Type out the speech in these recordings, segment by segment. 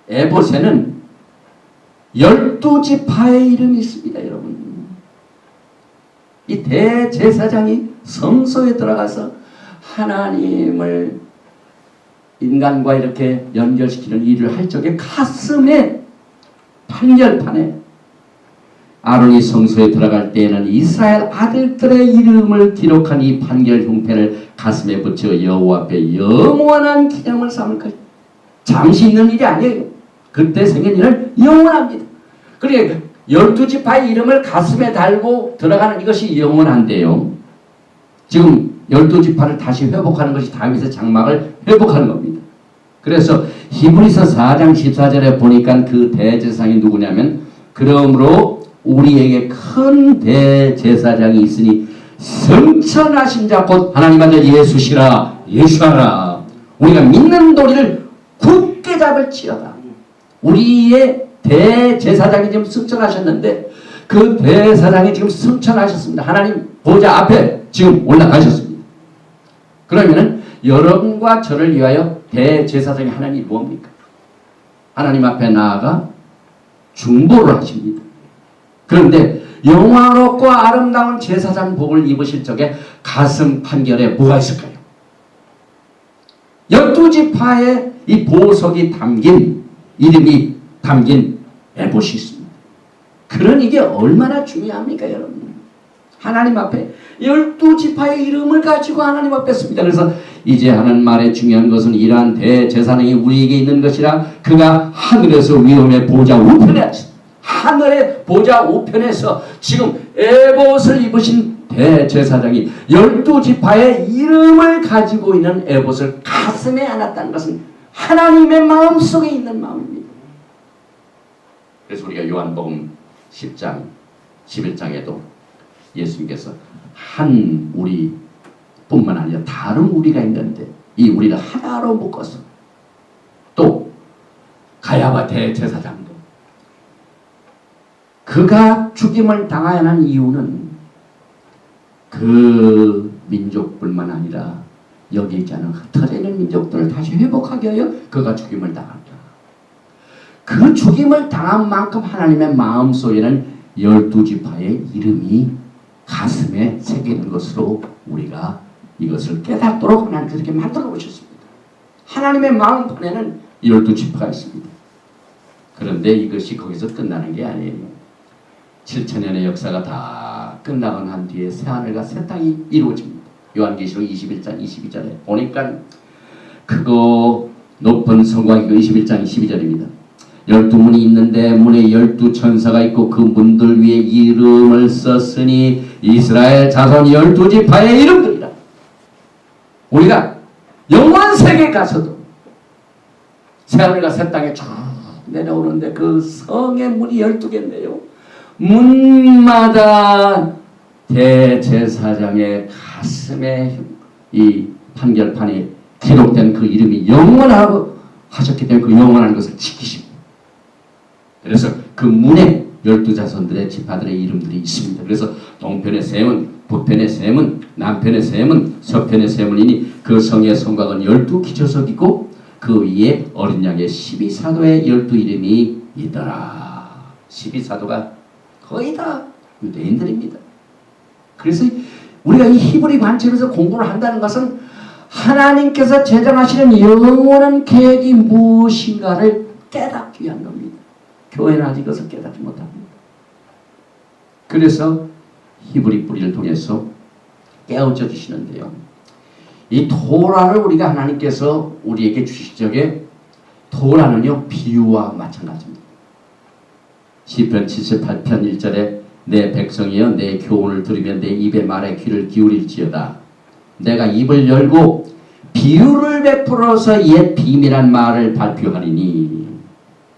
에봇에는 12지파의 이름이 있습니다, 여러분. 이 대제사장이 성소에 들어가서 하나님을 인간과 이렇게 연결시키는 일을 할 적에 가슴에 판결판에 아론이 성소에 들어갈 때에는 이스라엘 아들들의 이름을 기록한 이 판결 흉패를 가슴에 붙여 여호와 앞에 영원한 기념을 삼을 것이다. 잠시 있는 일이 아니에요. 그때 생긴 일은 영원합니다. 그러니까 12지파의 이름을 가슴에 달고 들어가는 이것이 영원한데요. 지금 12지파를 다시 회복하는 것이 다윗의 장막을 회복하는 겁니다. 그래서 히브리서 4장 14절에 보니까 그 대제사장이 누구냐면 그러므로 우리에게 큰 대제사장이 있으니 성천하신 자 곧 하나님 아들 예수시라. 예수하라. 우리가 믿는 도리를 굳게 잡을지어다. 우리의 대제사장이 지금 승천하셨는데 그 대제사장이 지금 승천하셨습니다. 하나님 보좌 앞에 지금 올라가셨습니다. 그러면은 여러분과 저를 위하여 대제사장이 하나님이 뭡니까? 하나님 앞에 나아가 중보를 하십니다. 그런데 영화롭고 아름다운 제사장 복을 입으실 적에 가슴 판결에 뭐가 있을까요? 12지파의 이 보석이 담긴 이름이 담긴 에봇이 있습니다. 그런 이게 얼마나 중요합니까, 여러분? 하나님 앞에 12지파의 이름을 가지고 하나님 앞에 씁니다. 그래서 이제 하는 말의 중요한 것은 이러한 대제사장이 우리에게 있는 것이라 그가 하늘에서 위엄의 보좌 우편에 하셨다. 하늘의 보좌 우편에서 지금 에봇을 입으신 대제사장이 12지파의 이름을 가지고 있는 에봇을 가슴에 안았다는 것은 하나님의 마음속에 있는 마음입니다. 그래서 우리가 요한복음 10장 11장에도 예수님께서 한 우리뿐만 아니라 다른 우리가 있는데 이 우리를 하나로 묶어서 또 가야바 대제사장도 그가 죽임을 당하여 한 이유는 그 민족뿐만 아니라 여기 있지 않은 흩어져 있는 민족들을 다시 회복하기 위하여 그가 죽임을 당한다. 그 죽임을 당한 만큼 하나님의 마음속에는 12지파의 이름이 가슴에 새기는 것으로 우리가 이것을 깨닫도록 하나님께서 이렇게 만들어 보셨습니다. 하나님의 마음판에는 12지파가 있습니다. 그런데 이것이 거기서 끝나는 게 아니에요. 7천년의 역사가 다 끝나고 난 뒤에 새하늘과 새 땅이 이루어집니다. 요한계시록 21장 22절에 보니까 크고 높은 성곽이 21장 22절입니다. 12문이 있는데 문에 12천사가 있고 그 문들 위에 이름을 썼으니 이스라엘 자손 12지파의 이름들이라. 우리가 영원 세계에 가서도 새하늘과 새 땅에 쭉 내려오는데 그 성의 문이 12개인데요. 문마다 대제사장의 가슴에 이 판결판에 기록된 그 이름이 영원하고 하셨기 때문에 그 영원한 것을 지키십니다. 그래서 그 문에 12자손들의 지파들의 이름들이 있습니다. 그래서 동편의 셈은, 북편의 셈은, 남편의 셈은, 서편의 셈은이니 그 성의 성곽은 12기초석이고 그 위에 어린 양의 12사도의 12이름이 있더라. 12사도가 거의 다 유대인들입니다. 그래서 우리가 이 히브리 관점에서 공부를 한다는 것은 하나님께서 제정하시는 영원한 계획이 무엇인가를 깨닫기 위한 겁니다. 교회는 아직 그것을 깨닫지 못합니다. 그래서 히브리 뿌리를 통해서 깨우쳐 주시는데요. 이 토라를 우리가 하나님께서 우리에게 주실 적에 토라는요 비유와 마찬가지입니다. 시편 78편 1절에 내 백성이여 내 교훈을 들으며 내 입의 말에 귀를 기울일지어다. 내가 입을 열고 비유를 베풀어서 옛 비밀한 말을 발표하리니.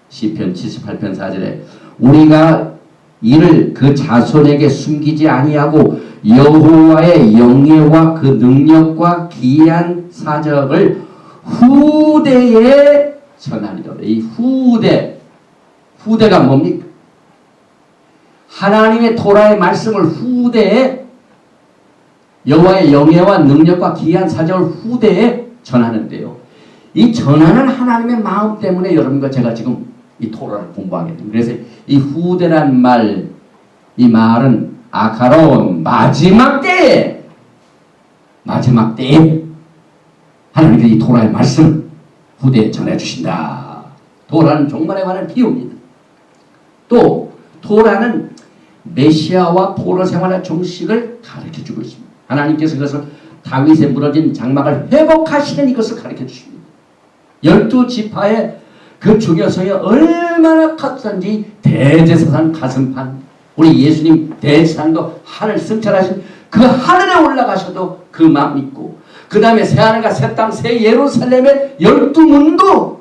시편 78편 4절에 우리가 이를 그 자손에게 숨기지 아니하고 여호와의 영예와 그 능력과 기이한 사적을 후대에 전하리라. 이 후대가 뭡니까? 하나님의 토라의 말씀을 후대에 여호와의 영예와 능력과 기이한 사적을 후대에 전하는데요. 이 전하는 하나님의 마음 때문에 여러분과 제가 지금 이 토라를 공부하게 됩니다. 그래서 이 후대란 말, 이 말은 아카론 마지막 때에 하나님께서 이 토라의 말씀 후대에 전해주신다. 토라는 종말에 관한 비유입니다. 또 토라는 메시아와 포로 생활의 종식을 가르쳐주고 있습니다. 하나님께서 그것을 다윗의 무너진 장막을 회복하시는 이것을 가르쳐 주십니다. 12지파의 그 중요성이 얼마나 컸던지 대제사장 가슴판, 우리 예수님 대제사장도 하늘 승천하신 그 하늘에 올라가셔도 그 마음 있고, 그 다음에 새하늘과 새 땅 새 예루살렘의 12문도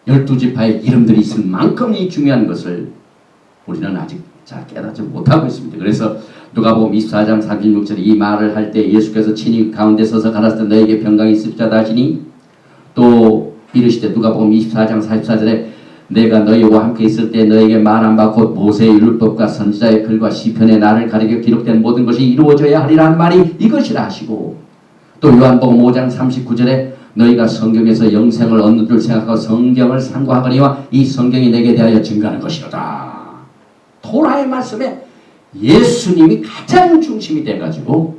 12지파의 이름들이 있을 만큼 이 중요한 것을 우리는 아직 잘 깨닫지 못하고 있습니다. 그래서 누가복음 24장 36절에 이 말을 할 때 예수께서 친히 가운데 서서 가라사대 너에게 평강이 있을지어다 하시니, 또 이르시되 누가복음 24장 44절에 내가 너희와 함께 있을 때 너에게 말한 바 곧 모세의 율법과 선지자의 글과 시편의 나를 가리켜 기록된 모든 것이 이루어져야 하리라는 말이 이것이라 하시고, 또 요한복음 5장 39절에 너희가 성경에서 영생을 얻는 줄 생각하고 성경을 상고하거니와 이 성경이 내게 대하여 증거하는 것이로다. 토라의 말씀에 예수님이 가장 중심이 돼가지고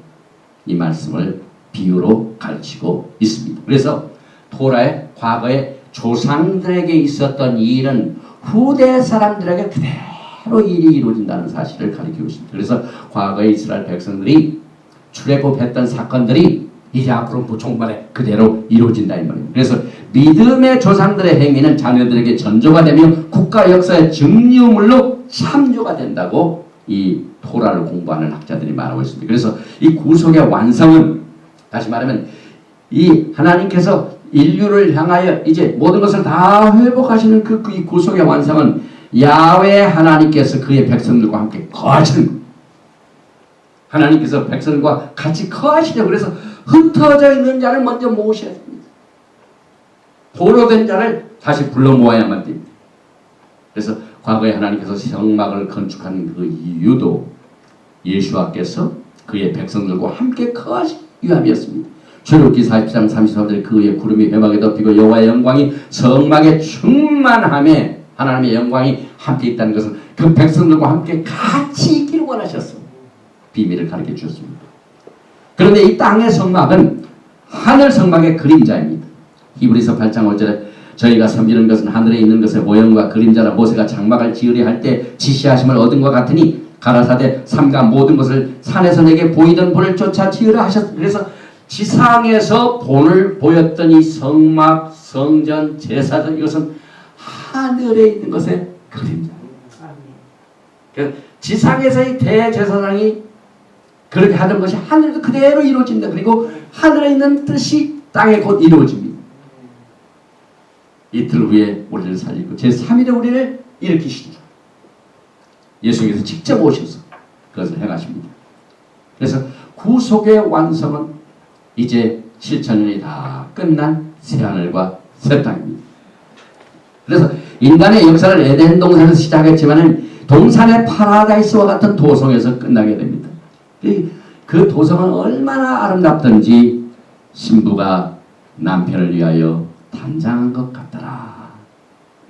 이 말씀을 비유로 가르치고 있습니다. 그래서 토라의 과거에 조상들에게 있었던 일은 후대 사람들에게 그대로 일이 이루어진다는 사실을 가르치고 있습니다. 그래서 과거에 이스라엘 백성들이 출애굽했던 사건들이 이제 앞으로 종말에 그대로 이루어진다 이 말입니다. 그래서 믿음의 조상들의 행위는 자녀들에게 전조가 되며 국가 역사의 증유물로 참조가 된다고 이 토라를 공부하는 학자들이 말하고 있습니다. 그래서 이 구속의 완성은, 다시 말하면 이 하나님께서 인류를 향하여 이제 모든 것을 다 회복하시는 그 이 구속의 완성은 야훼 하나님께서 그의 백성들과 함께 거하시는 겁니다. 하나님께서 백성과 같이 거하시죠. 그래서 흩어져 있는 자를 먼저 모으셔야 됩니다. 포로된 자를 다시 불러 모아야만 됩니다. 그래서 과거에 하나님께서 성막을 건축한 그 이유도 예수와께서 그의 백성들과 함께 거하시 위함이었습니다. 출애굽기 40장 33절에 그의 구름이 회막에 덮이고 여호와의 영광이 성막에 충만함에 하나님의 영광이 함께 있다는 것은 그 백성들과 함께 같이 있기를 원하셨습니다. 비밀을 가르쳐 주셨습니다. 그런데 이 땅의 성막은 하늘 성막의 그림자입니다. 히브리서 8장 5절에 저희가 섬기는 것은 하늘에 있는 것의 모형과 그림자라 모세가 장막을 지으려 할 때 지시하심을 얻은 것 같으니 가라사대 삼가 모든 것을 산에서 내게 보이던 본을 쫓아 지으라 하셨습니다. 그래서 지상에서 본을 보였던 이 성막, 성전, 제사들, 이것은 하늘에 있는 것의 그림자입니다. 지상에서의 대제사장이 그렇게 하던 것이 하늘에도 그대로 이루어진다. 그리고 하늘에 있는 뜻이 땅에 곧 이루어집니다. 이틀 후에 우리를 살리고 제3일에 우리를 일으키시죠. 예수께서 직접 오셔서 그것을 행하십니다. 그래서 구속의 완성은 이제 7,000년이 다 끝난 새하늘과 새 땅입니다. 그래서 인간의 역사를 에덴 동산에서 시작했지만은 동산의 파라다이스와 같은 도성에서 끝나게 됩니다. 그 도성은 얼마나 아름답던지 신부가 남편을 위하여 단장한 것 같더라.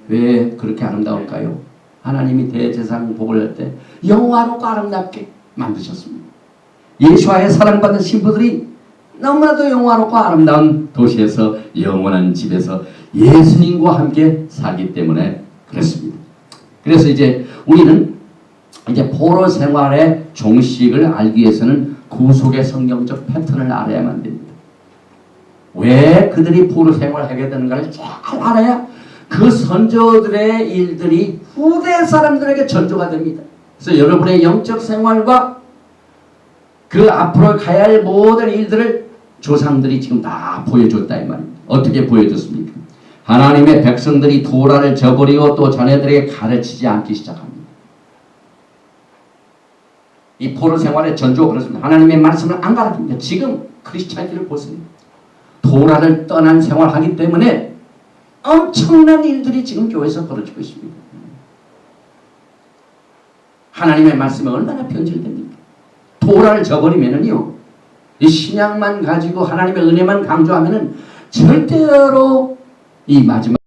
왜 그렇게 아름다울까요? 하나님이 대제사장 복을 할 때 영화롭고 아름답게 만드셨습니다. 예수와의 사랑받는 신부들이 너무나도 영화롭고 아름다운 도시에서 영원한 집에서 예수님과 함께 살기 때문에 그렇습니다. 그래서 이제 우리는 이제 포로 생활의 종식을 알기 위해서는 구속의 성경적 패턴을 알아야만 됩니다. 왜 그들이 포로 생활을 하게 되는가를 잘 알아야 그 선조들의 일들이 후대 사람들에게 전조가 됩니다. 그래서 여러분의 영적 생활과 그 앞으로 가야 할 모든 일들을 조상들이 지금 다 보여줬다 이 말입니다. 어떻게 보여줬습니까? 하나님의 백성들이 토라를 저버리고 또 자녀들에게 가르치지 않기 시작합니다. 이 포로 생활의 전조가 그렇습니다. 하나님의 말씀을 안 가르칩니다. 지금 크리스찬들을 보세요. 토라를 떠난 생활하기 때문에 엄청난 일들이 지금 교회에서 벌어지고 있습니다. 하나님의 말씀이 얼마나 변질됩니까? 토라를 저버리면은요, 이 신약만 가지고 하나님의 은혜만 강조하면은 절대로 이 마지막